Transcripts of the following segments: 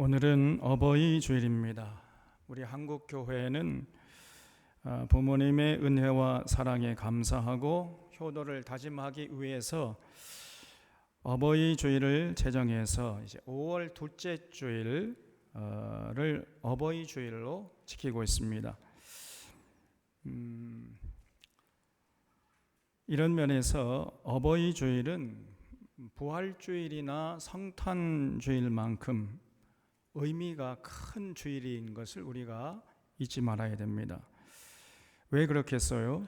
오늘은 어버이 주일입니다. 우리 한국 교회는 부모님의 은혜와 사랑에 감사하고 효도를 다짐하기 위해서 어버이 주일을 제정해서 이제 5월 둘째 주일을 어버이 주일로 지키고 있습니다. 이런 면에서 어버이 주일은 부활 주일이나 성탄 주일만큼 의미가 큰 주일인 것을 우리가 잊지 말아야 됩니다. 왜 그렇겠어요?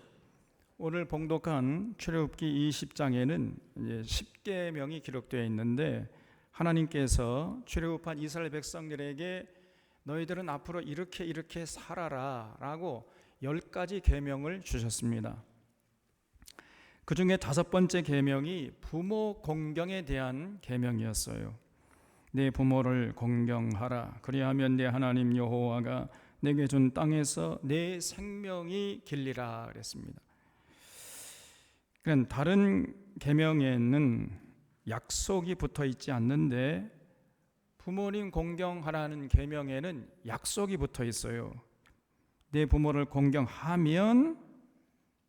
오늘 봉독한 출애굽기 20장에는 이제 10계명이 기록되어 있는데 하나님께서 출애굽한 이스라엘 백성들에게 너희들은 앞으로 이렇게 살아라 라고 10가지 계명을 주셨습니다. 그 중에 5번째 계명이 부모 공경에 대한 계명이었어요. 내 부모를 공경하라. 그리하면 내 하나님 여호와가 내게 준 땅에서 내 생명이 길리라 그랬습니다. 그러니까 다른 계명에는 약속이 붙어 있지 않는데 부모님 공경하라는 계명에는 약속이 붙어 있어요. 내 부모를 공경하면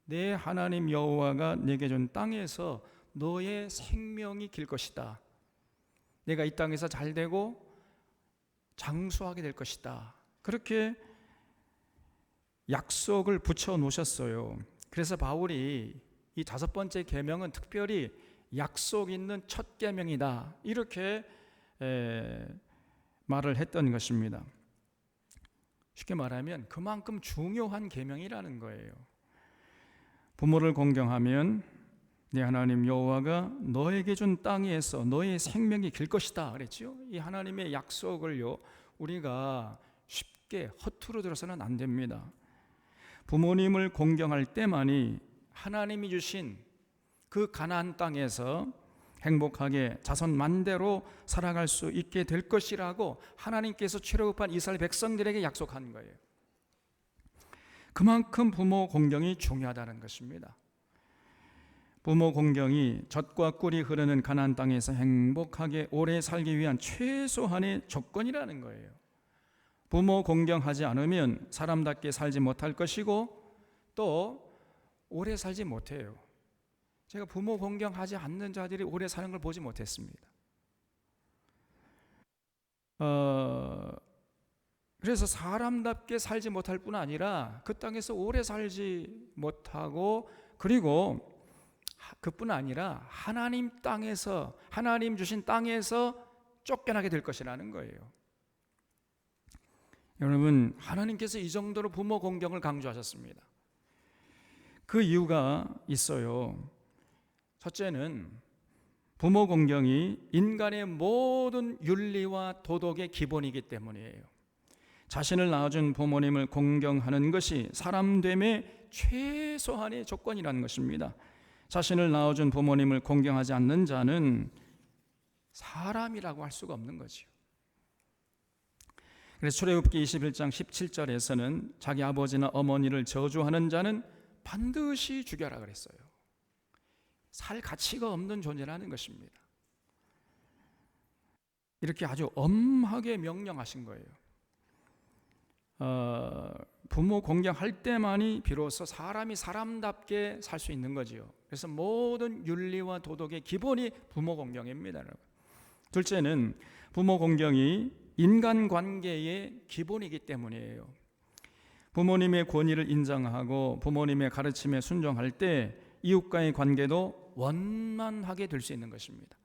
내 하나님 여호와가 내게 준 땅에서 너의 생명이 길 것이다. 내가 이 땅에서 잘되고 장수하게 될 것이다. 그렇게 약속을 붙여 놓으셨어요. 그래서 바울이 이 5번째 계명은 특별히 약속 있는 첫 계명이다. 이렇게 말을 했던 것입니다. 쉽게 말하면 그만큼 중요한 계명이라는 거예요. 부모를 공경하면 네 하나님 여호와가 너에게 준 땅에서 너의 생명이 길 것이다 그랬죠. 이 하나님의 약속을요 우리가 쉽게 허투루 들어서는 안 됩니다. 부모님을 공경할 때만이 하나님이 주신 그 가나안 땅에서 행복하게 자손 만대로 살아갈 수 있게 될 것이라고 하나님께서 출애굽한 이스라엘 백성들에게 약속한 거예요. 그만큼 부모 공경이 중요하다는 것입니다. 부모 공경이 젖과 꿀이 흐르는 가나안 땅에서 행복하게 오래 살기 위한 최소한의 조건이라는 거예요. 부모 공경하지 않으면 사람답게 살지 못할 것이고 또 오래 살지 못해요. 제가 부모 공경하지 않는 자들이 오래 사는 걸 보지 못했습니다. 그래서 사람답게 살지 못할 뿐 아니라 그 땅에서 오래 살지 못하고 그리고 그뿐 아니라 하나님 땅에서 하나님 주신 땅에서 쫓겨나게 될 것이라는 거예요. 여러분, 하나님께서 이 정도로 부모 공경을 강조하셨습니다. 그 이유가 있어요. 첫째는 부모 공경이 인간의 모든 윤리와 도덕의 기본이기 때문이에요. 자신을 낳아준 부모님을 공경하는 것이 사람됨의 최소한의 조건이라는 것입니다. 자신을 낳아준 부모님을 공경하지 않는 자는 사람이라고 할 수가 없는 거죠. 그래서 출애굽기 21장 17절에서는 자기 아버지나 어머니를 저주하는 자는 반드시 죽여라 그랬어요. 살 가치가 없는 존재라는 것입니다. 이렇게 아주 엄하게 명령하신 거예요. 부모 공경할 때만이 비로소 사람이 사람답게 살 수 있는 거지요. 그래서 모든 윤리와 도덕의 기본이 부모 공경입니다. 여러분. 둘째는 부모 공경이 인간관계의 기본이기 때문이에요. 부모님의 권위를 인정하고 부모님의 가르침에 순종할 때 이웃과의 관계도 원만하게 될 수 있는 것입니다.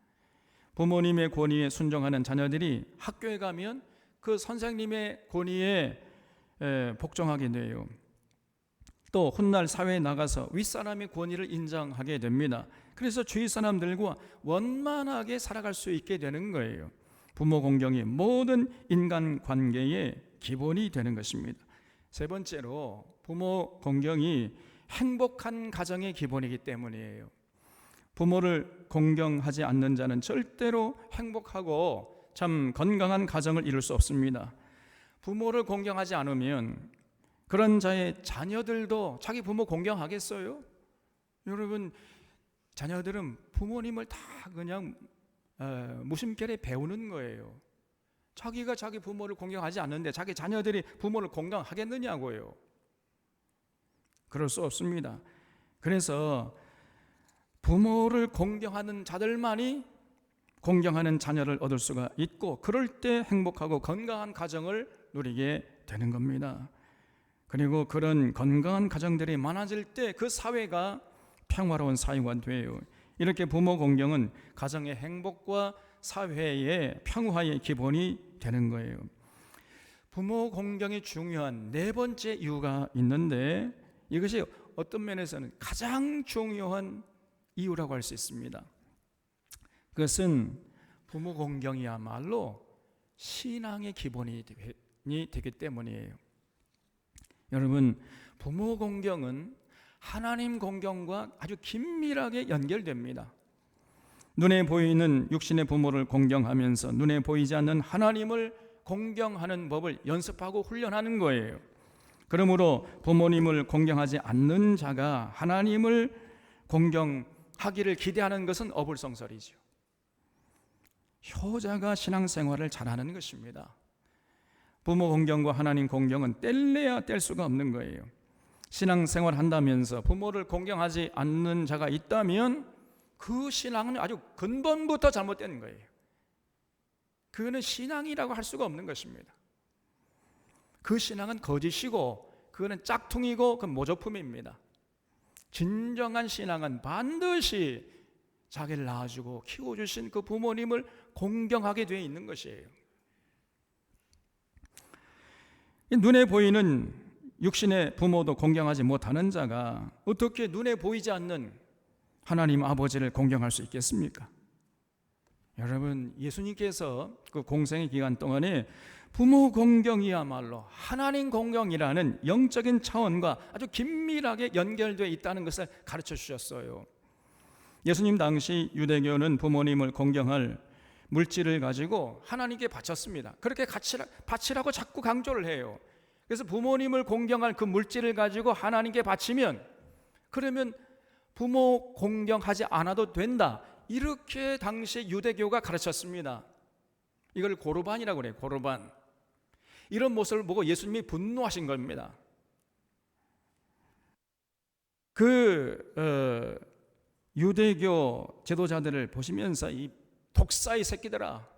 부모님의 권위에 순종하는 자녀들이 학교에 가면 그 선생님의 권위에 복종하게 돼요. 또 훗날 사회에 나가서 윗사람의 권위를 인정하게 됩니다. 그래서 주위 사람들과 원만하게 살아갈 수 있게 되는 거예요. 부모 공경이 모든 인간관계의 기본이 되는 것입니다. 세 번째로 부모 공경이 행복한 가정의 기본이기 때문이에요. 부모를 공경하지 않는 자는 절대로 행복하고 참 건강한 가정을 이룰 수 없습니다. 부모를 공경하지 않으면 그런 자의 자녀들도 자기 부모 공경하겠어요? 여러분, 자녀들은 부모님을 다 그냥 무심결에 배우는 거예요. 자기가 자기 부모를 공경하지 않는데 자기 자녀들이 부모를 공경하겠느냐고요. 그럴 수 없습니다. 그래서 부모를 공경하는 자들만이 공경하는 자녀를 얻을 수가 있고, 그럴 때 행복하고 건강한 가정을 누리게 되는 겁니다. 그리고 그런 건강한 가정들이 많아질 때 그 사회가 평화로운 사회가 돼요. 이렇게 부모 공경은 가정의 행복과 사회의 평화의 기본이 되는 거예요. 부모 공경이 중요한 네 번째 이유가 있는데, 이것이 어떤 면에서는 가장 중요한 이유라고 할 수 있습니다. 그것은 부모 공경이야말로 신앙의 기본이 되기 때문이에요. 여러분, 부모 공경은 하나님 공경과 아주 긴밀하게 연결됩니다. 눈에 보이는 육신의 부모를 공경하면서 눈에 보이지 않는 하나님을 공경하는 법을 연습하고 훈련하는 거예요. 그러므로 부모님을 공경하지 않는 자가 하나님을 공경하기를 기대하는 것은 어불성설이죠. 효자가 신앙생활을 잘하는 것입니다. 부모 공경과 하나님 공경은 뗄래야 뗄 수가 없는 거예요. 신앙생활 한다면서 부모를 공경하지 않는 자가 있다면 그 신앙은 아주 근본부터 잘못된 거예요. 그거는 신앙이라고 할 수가 없는 것입니다. 그 신앙은 거짓이고 그거는 짝퉁이고 그건 모조품입니다. 진정한 신앙은 반드시 자기를 낳아주고 키워주신 그 부모님을 공경하게 되어 있는 것이에요. 눈에 보이는 육신의 부모도 공경하지 못하는 자가 어떻게 눈에 보이지 않는 하나님 아버지를 공경할 수 있겠습니까? 여러분, 예수님께서 그 공생의 기간 동안에 부모 공경이야말로 하나님 공경이라는 영적인 차원과 아주 긴밀하게 연결되어 있다는 것을 가르쳐 주셨어요. 예수님 당시 유대교는 부모님을 공경할 물질을 가지고 하나님께 바쳤습니다. 그렇게 바치라고 자꾸 강조를 해요. 그래서 부모님을 공경할 그 물질을 가지고 하나님께 바치면 그러면 부모 공경하지 않아도 된다, 이렇게 당시 유대교가 가르쳤습니다. 이걸 고르반이라고 그래요. 고르반. 이런 모습을 보고 예수님이 분노하신 겁니다. 유대교 지도자들을 보시면서 이 독사의 새끼들아,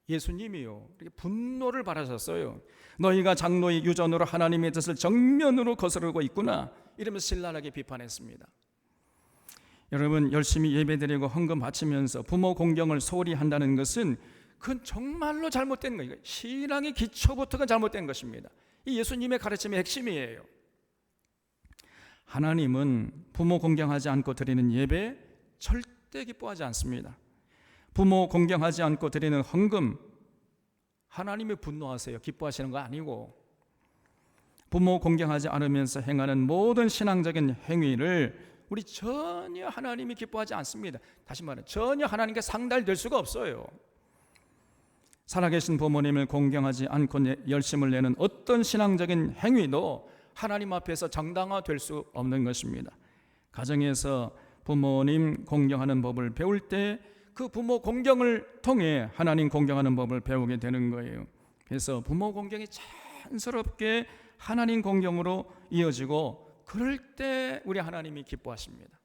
예수님이요, 이렇게 분노를 발하셨어요. 너희가 장로의 유전으로 하나님의 뜻을 정면으로 거스르고 있구나, 이러면서 신랄하게 비판했습니다. 여러분, 열심히 예배드리고 헌금 바치면서 부모 공경을 소홀히 한다는 것은 그건 정말로 잘못된 거예요. 신앙의 기초부터가 잘못된 것입니다. 이 예수님의 가르침의 핵심이에요. 하나님은 부모 공경하지 않고 드리는 예배 절대 기뻐하지 않습니다. 부모 공경하지 않고 드리는 헌금, 하나님이 분노하세요. 기뻐하시는 거 아니고, 부모 공경하지 않으면서 행하는 모든 신앙적인 행위를 우리 전혀 하나님이 기뻐하지 않습니다. 다시 말해, 전혀 하나님께 상달될 수가 없어요. 살아계신 부모님을 공경하지 않고 열심을 내는 어떤 신앙적인 행위도 하나님 앞에서 정당화될 수 없는 것입니다. 가정에서 부모님 공경하는 법을 배울 때 그 부모 공경을 통해 하나님 공경하는 법을 배우게 되는 거예요. 그래서 부모 공경이 자연스럽게 하나님 공경으로 이어지고, 그럴 때 우리 하나님이 기뻐하십니다.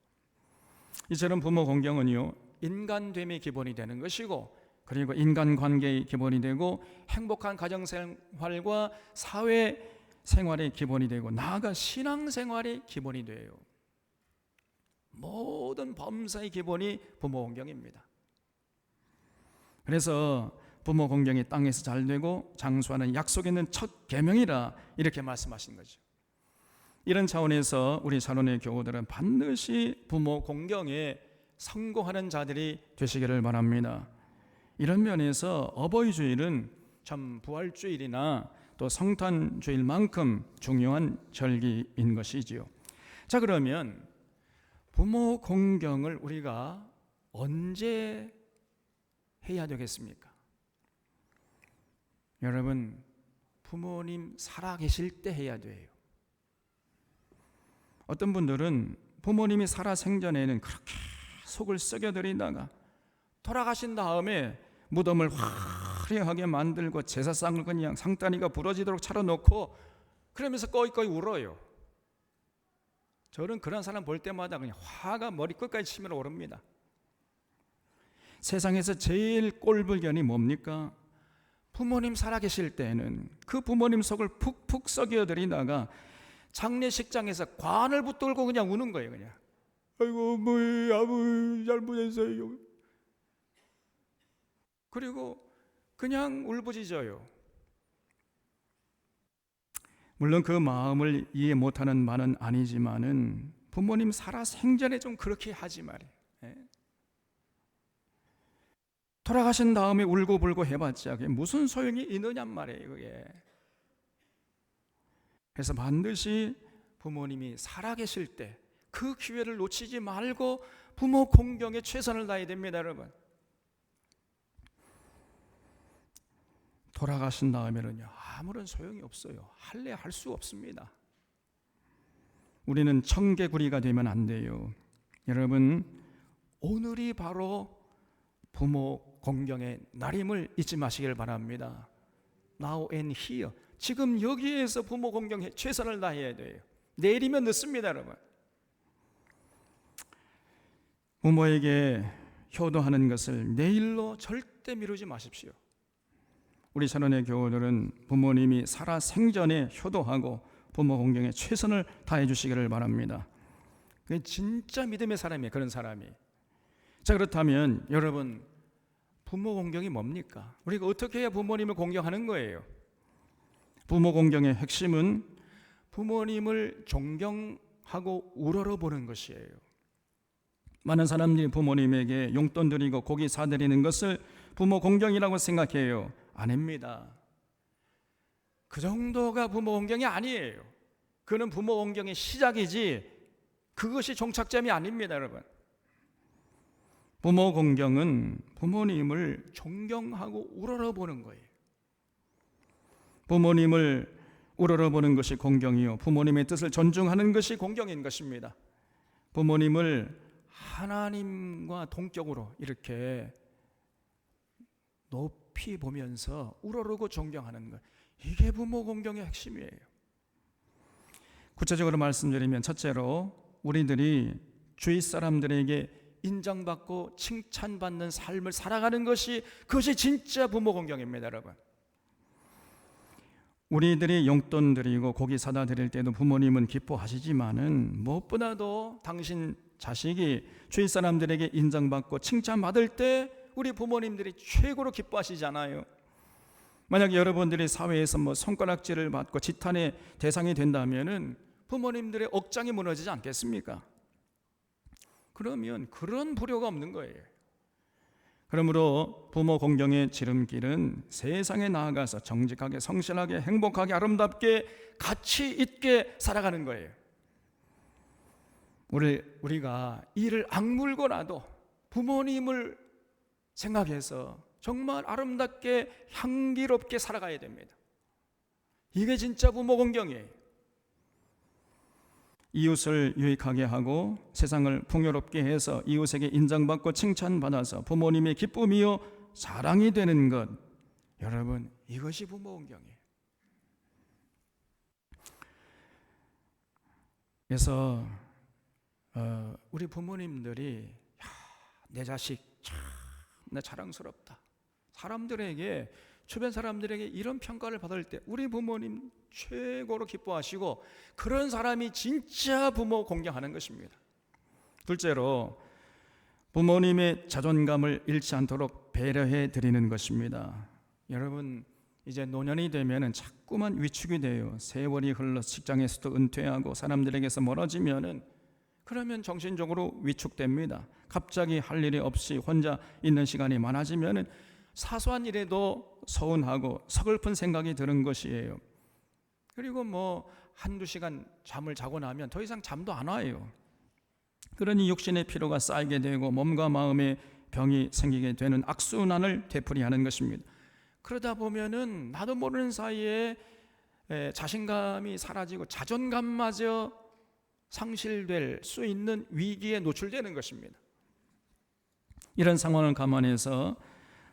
이처럼 부모 공경은요, 인간됨의 기본이 되는 것이고, 그리고 인간관계의 기본이 되고, 행복한 가정생활과 사회생활의 기본이 되고, 나아가 신앙생활의 기본이 돼요. 모든 범사의 기본이 부모 공경입니다. 그래서 부모 공경이 땅에서 잘 되고 장수하는 약속 있는 첫 계명이라 이렇게 말씀하신 거죠. 이런 차원에서 우리 사론의 교우들은 반드시 부모 공경에 성공하는 자들이 되시기를 바랍니다. 이런 면에서 어버이 주일은 참 부활주일이나 또 성탄주일만큼 중요한 절기인 것이지요. 자, 그러면 부모 공경을 우리가 언제 해야 되겠습니까? 여러분, 부모님 살아계실 때 해야 돼요. 어떤 분들은 부모님이 살아 생전에는 그렇게 속을 썩여드리다가 돌아가신 다음에 무덤을 수레하게 만들고 제사상을 그냥 상다리가 부러지도록 차려놓고 그러면서 꺼이꺼이 울어요. 저는 그런 사람 볼 때마다 그냥 화가 머리 끝까지 치밀어 오릅니다. 세상에서 제일 꼴불견이 뭡니까? 부모님 살아계실 때는 그 부모님 속을 푹푹 썩여드리다가 장례식장에서 관을 붙들고 그냥 우는 거예요. 그냥 아이고 어머니 아버지 잘못했어요. 그리고 그냥 울부짖어요. 물론 그 마음을 이해 못하는 말은 아니지만은 부모님 살아 생전에 좀 그렇게 하지 말이에요. 돌아가신 다음에 울고불고 해봤자 그게 무슨 소용이 있느냔 말이에요. 그게. 그래서 반드시 부모님이 살아계실 때 그 기회를 놓치지 말고 부모 공경에 최선을 다해야 됩니다, 여러분. 돌아가신 다음에는요 아무런 소용이 없어요. 할래 할 수 없습니다. 우리는 청개구리가 되면 안 돼요. 여러분, 오늘이 바로 부모 공경의 날임을 잊지 마시길 바랍니다. Now and here. 지금 여기에서 부모 공경에 최선을 다해야 돼요. 내일이면 늦습니다, 여러분. 부모에게 효도하는 것을 내일로 절대 미루지 마십시오. 우리 찬원의 교우들은 부모님이 살아 생전에 효도하고 부모 공경에 최선을 다해 주시기를 바랍니다. 그게 진짜 믿음의 사람이에요. 그런 사람이. 자, 그렇다면 여러분, 부모 공경이 뭡니까? 우리가 어떻게 해야 부모님을 공경하는 거예요? 부모 공경의 핵심은 부모님을 존경하고 우러러보는 것이에요. 많은 사람들이 부모님에게 용돈 드리고 고기 사드리는 것을 부모 공경이라고 생각해요. 아닙니다. 그 정도가 부모 공경이 아니에요. 그는 부모 공경의 시작이지 그것이 종착점이 아닙니다, 여러분. 부모 공경은 부모님을 존경하고 우러러보는 거예요. 부모님을 우러러보는 것이 공경이요, 부모님의 뜻을 존중하는 것이 공경인 것입니다. 부모님을 하나님과 동격으로 이렇게 높이 보면서 우러르고 존경하는 것, 이게 부모 공경의 핵심이에요. 구체적으로 말씀드리면, 첫째로 우리들이 주위 사람들에게 인정받고 칭찬받는 삶을 살아가는 것이, 그것이 진짜 부모 공경입니다, 여러분. 우리들이 용돈 드리고 고기 사다 드릴 때도 부모님은 기뻐하시지만은 무엇보다도 당신 자식이 주위 사람들에게 인정받고 칭찬받을 때 우리 부모님들이 최고로 기뻐하시잖아요. 만약 여러분들이 사회에서 손가락질을 받고 지탄의 대상이 된다면은 부모님들의 억장이 무너지지 않겠습니까? 그러면 그런 불효가 없는 거예요. 그러므로 부모 공경의 지름길은 세상에 나아가서 정직하게, 성실하게, 행복하게, 아름답게, 가치 있게 살아가는 거예요. 우리가 이를 악물고라도 부모님을 생각해서 정말 아름답게 향기롭게 살아가야 됩니다. 이게 진짜 부모 공경이에요. 이웃을 유익하게 하고 세상을 풍요롭게 해서 이웃에게 인정받고 칭찬받아서 부모님의 기쁨이요 자랑이 되는 것, 여러분, 이것이 부모 공경이에요. 그래서 우리 부모님들이 내 자식 참 나 자랑스럽다, 사람들에게, 주변 사람들에게 이런 평가를 받을 때 우리 부모님 최고로 기뻐하시고, 그런 사람이 진짜 부모 공경하는 것입니다. 둘째로 부모님의 자존감을 잃지 않도록 배려해 드리는 것입니다. 여러분, 이제 노년이 되면은 자꾸만 위축이 돼요. 세월이 흘러 직장에서도 은퇴하고 사람들에게서 멀어지면은, 그러면 정신적으로 위축됩니다. 갑자기 할 일이 없이 혼자 있는 시간이 많아지면은 사소한 일에도 서운하고 서글픈 생각이 드는 것이에요. 그리고 한두 시간 잠을 자고 나면 더 이상 잠도 안 와요. 그러니 육신의 피로가 쌓이게 되고 몸과 마음에 병이 생기게 되는 악순환을 되풀이하는 것입니다. 그러다 보면은 나도 모르는 사이에 자신감이 사라지고 자존감마저 상실될 수 있는 위기에 노출되는 것입니다. 이런 상황을 감안해서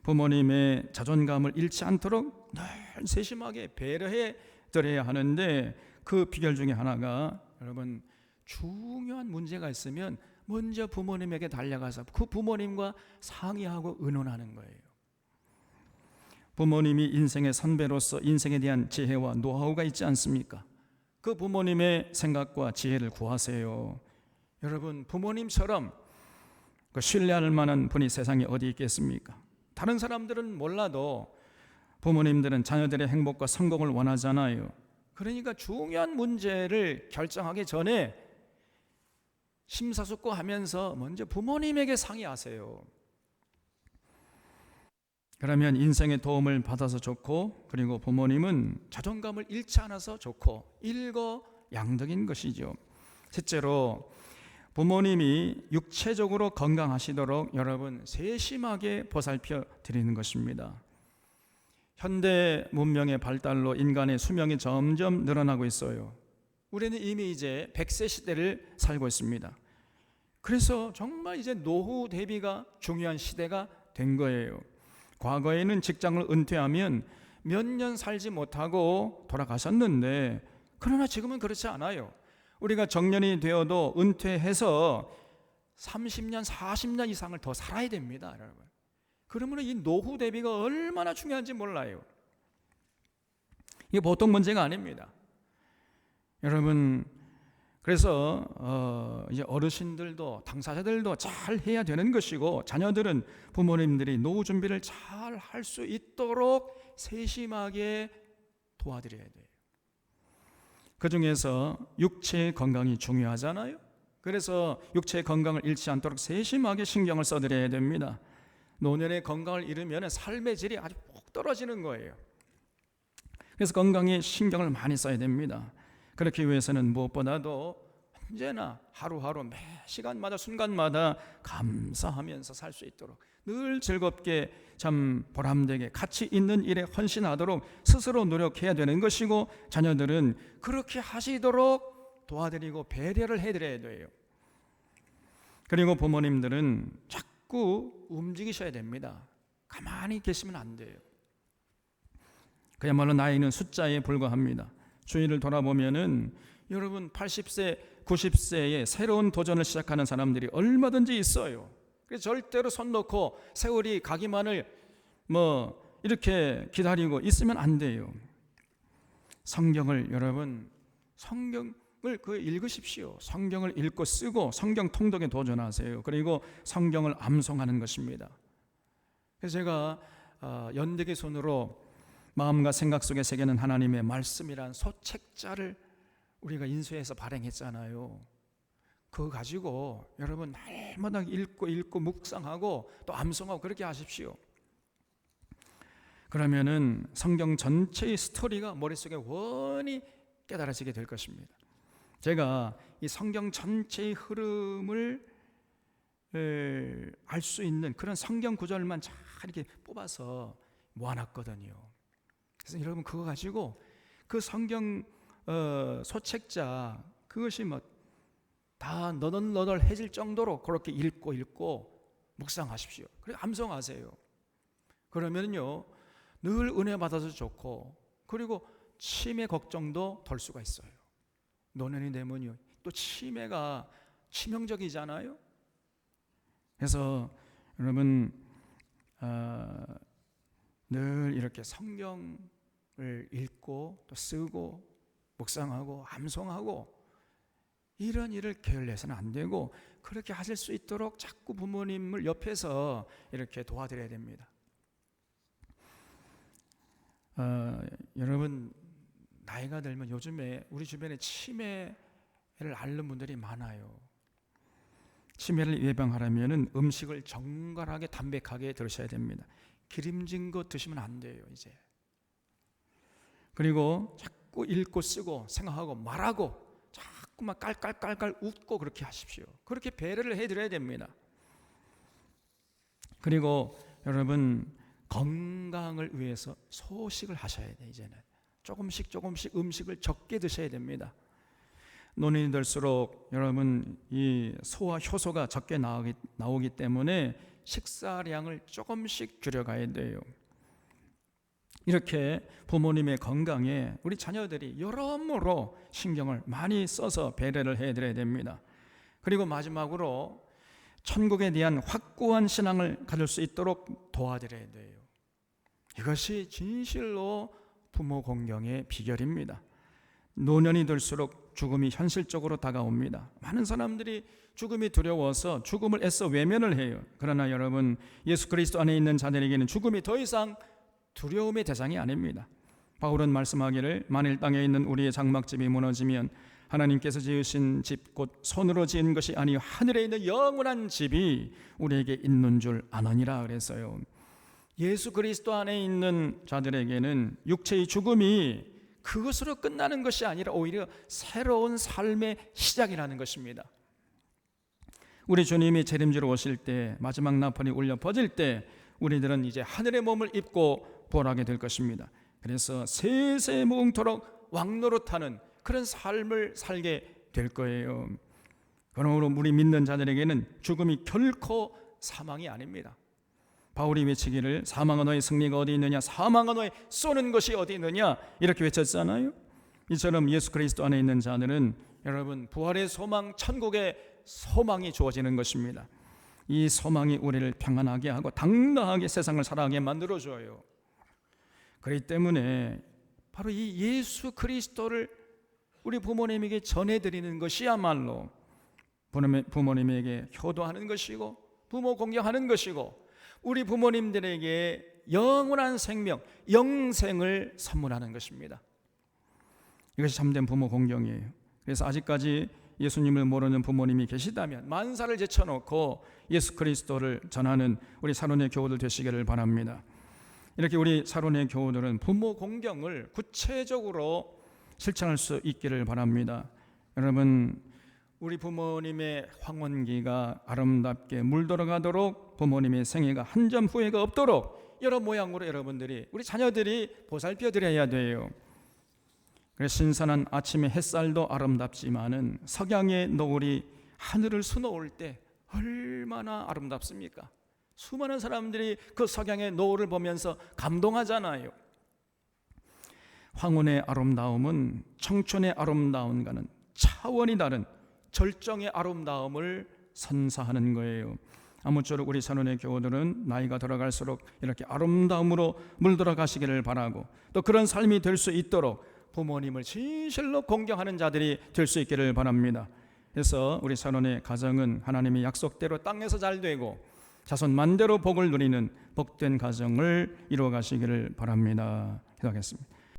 부모님의 자존감을 잃지 않도록 늘 세심하게 배려해 드려야 하는데, 그 비결 중에 하나가 여러분, 중요한 문제가 있으면 먼저 부모님에게 달려가서 그 부모님과 상의하고 의논하는 거예요. 부모님이 인생의 선배로서 인생에 대한 지혜와 노하우가 있지 않습니까? 그 부모님의 생각과 지혜를 구하세요. 여러분, 부모님처럼 그 신뢰할 만한 분이 세상에 어디 있겠습니까? 다른 사람들은 몰라도 부모님들은 자녀들의 행복과 성공을 원하잖아요. 그러니까 중요한 문제를 결정하기 전에 심사숙고하면서 먼저 부모님에게 상의하세요. 그러면 인생의 도움을 받아서 좋고, 그리고 부모님은 자존감을 잃지 않아서 좋고, 일거양득인 것이죠. 셋째로, 부모님이 육체적으로 건강하시도록 여러분 세심하게 보살펴 드리는 것입니다. 현대 문명의 발달로 인간의 수명이 점점 늘어나고 있어요. 우리는 이미 이제 100세 시대를 살고 있습니다. 그래서 정말 이제 노후 대비가 중요한 시대가 된 거예요. 과거에는 직장을 은퇴하면 몇 년 살지 못하고 돌아가셨는데, 그러나 지금은 그렇지 않아요. 우리가 정년이 되어도 은퇴해서 30년, 40년 이상을 더 살아야 됩니다, 여러분. 그러면 이 노후 대비가 얼마나 중요한지 몰라요. 이게 보통 문제가 아닙니다. 여러분, 그래서 이제 어르신들도 당사자들도 잘 해야 되는 것이고, 자녀들은 부모님들이 노후 준비를 잘 할 수 있도록 세심하게 도와드려야 돼요. 그 중에서 육체의 건강이 중요하잖아요. 그래서 육체의 건강을 잃지 않도록 세심하게 신경을 써드려야 됩니다. 노년의 건강을 잃으면 삶의 질이 아주 푹 떨어지는 거예요. 그래서 건강에 신경을 많이 써야 됩니다. 그렇기 위해서는 무엇보다도 언제나 하루하루 매 시간마다 순간마다 감사하면서 살 수 있도록 늘 즐겁게 참 보람되게 가치 있는 일에 헌신하도록 스스로 노력해야 되는 것이고, 자녀들은 그렇게 하시도록 도와드리고 배려를 해드려야 돼요. 그리고 부모님들은 자꾸 움직이셔야 됩니다. 가만히 계시면 안 돼요. 그야말로 나이는 숫자에 불과합니다. 주위를 돌아보면은 여러분 80세, 90세에 새로운 도전을 시작하는 사람들이 얼마든지 있어요. 그래서 절대로 손 놓고 세월이 가기만을 이렇게 기다리고 있으면 안 돼요. 성경을 여러분, 성경을 읽으십시오. 성경을 읽고 쓰고 성경 통독에 도전하세요. 그리고 성경을 암송하는 것입니다. 그래서 제가 연대기 손으로 마음과 생각 속에 새기는 하나님의 말씀이란 소책자를 우리가 인쇄해서 발행했잖아요. 그거 가지고 여러분 날마다 읽고 묵상하고 또 암송하고 그렇게 하십시오. 그러면은 성경 전체의 스토리가 머릿속에 원히 깨달아지게 될 것입니다. 제가 이 성경 전체의 흐름을 알 수 있는 그런 성경 구절만 잘 이렇게 뽑아서 모아놨거든요. 그래서 여러분 그거 가지고 그 성경 소책자 그것이 다 너덜너덜해질 정도로 그렇게 읽고 묵상하십시오. 그리고 암송하세요. 그러면요 늘 은혜 받아서 좋고, 그리고 치매 걱정도 덜 수가 있어요. 노년이 되면요 또 치매가 치명적이잖아요. 그래서 여러분 늘 이렇게 성경을 읽고 또 쓰고 묵상하고 암송하고 이런 일을 게을러서는 안 되고, 그렇게 하실 수 있도록 자꾸 부모님을 옆에서 이렇게 도와드려야 됩니다. 여러분 나이가 들면 요즘에 우리 주변에 치매를 앓는 분들이 많아요. 치매를 예방하려면 음식을 정갈하게 담백하게 드셔야 됩니다. 기름진 거 드시면 안 돼요 이제. 그리고 자꾸 읽고 쓰고 생각하고 말하고 자꾸만 깔깔깔깔 웃고 그렇게 하십시오. 그렇게 배려를 해드려야 됩니다. 그리고 여러분 건강을 위해서 소식을 하셔야 돼요. 이제는 조금씩 음식을 적게 드셔야 됩니다. 노년이 들수록 여러분 이 소화 효소가 적게 나오기 때문에 식사량을 조금씩 줄여가야 돼요. 이렇게 부모님의 건강에 우리 자녀들이 여러모로 신경을 많이 써서 배려를 해드려야 됩니다. 그리고 마지막으로 천국에 대한 확고한 신앙을 가질 수 있도록 도와드려야 돼요. 이것이 진실로 부모 공경의 비결입니다. 노년이 들수록 죽음이 현실적으로 다가옵니다. 많은 사람들이 죽음이 두려워서 죽음을 애써 외면을 해요. 그러나 여러분, 예수 그리스도 안에 있는 자들에게는 죽음이 더 이상 두려움의 대상이 아닙니다. 바울은 말씀하기를 만일 땅에 있는 우리의 장막집이 무너지면 하나님께서 지으신 집 곧 손으로 지은 것이 아니요 하늘에 있는 영원한 집이 우리에게 있는 줄 아느니라 그랬어요. 예수 그리스도 안에 있는 자들에게는 육체의 죽음이 그것으로 끝나는 것이 아니라 오히려 새로운 삶의 시작이라는 것입니다. 우리 주님이 재림지로 오실 때, 마지막 나팔이 울려 퍼질 때 우리들은 이제 하늘의 몸을 입고 보라게 될 것입니다. 그래서 세세무궁토록 왕노릇하는 그런 삶을 살게 될 거예요. 그러므로 우리 믿는 자들에게는 죽음이 결코 사망이 아닙니다. 바울이 외치기를 사망은 너의 승리가 어디 있느냐, 사망은 너의 쏘는 것이 어디 있느냐 이렇게 외쳤잖아요. 이처럼 예수 그리스도 안에 있는 자들은 여러분 부활의 소망, 천국의 소망이 주어지는 것입니다. 이 소망이 우리를 평안하게 하고 당당하게 세상을 살아가게 만들어줘요. 그렇기 때문에 바로 이 예수 그리스도를 우리 부모님에게 전해드리는 것이야말로 부모님에게 효도하는 것이고 부모 공경하는 것이고 우리 부모님들에게 영원한 생명, 영생을 선물하는 것입니다. 이것이 참된 부모 공경이에요. 그래서 아직까지 예수님을 모르는 부모님이 계시다면 만사를 제쳐놓고 예수 그리스도를 전하는 우리 사론의 교우들 되시기를 바랍니다. 이렇게 우리 사론의 교우들은 부모 공경을 구체적으로 실천할 수 있기를 바랍니다. 여러분, 우리 부모님의 황혼기가 아름답게 물들어가도록 부모님의 생애가 한 점 후회가 없도록 여러 모양으로 여러분들이 우리 자녀들이 보살펴 드려야 돼요. 그래서 신선한 아침의 햇살도 아름답지만은 석양의 노을이 하늘을 수놓을 때 얼마나 아름답습니까? 수많은 사람들이 그 석양의 노을을 보면서 감동하잖아요. 황혼의 아름다움은 청춘의 아름다움과는 차원이 다른 절정의 아름다움을 선사하는 거예요. 아무쪼록 우리 산원의 교우들은 나이가 들어갈수록 이렇게 아름다움으로 물들어 가시기를 바라고 또 그런 삶이 될 수 있도록 부모님을 진실로 공경하는 자들이 될 수 있기를 바랍니다. 그래서 우리 산원의 가정은 하나님의 약속대로 땅에서 잘 되고 자손 만대로 복을 누리는 복된 가정을 이루어 가시기를 바랍니다. 기도하겠습니다.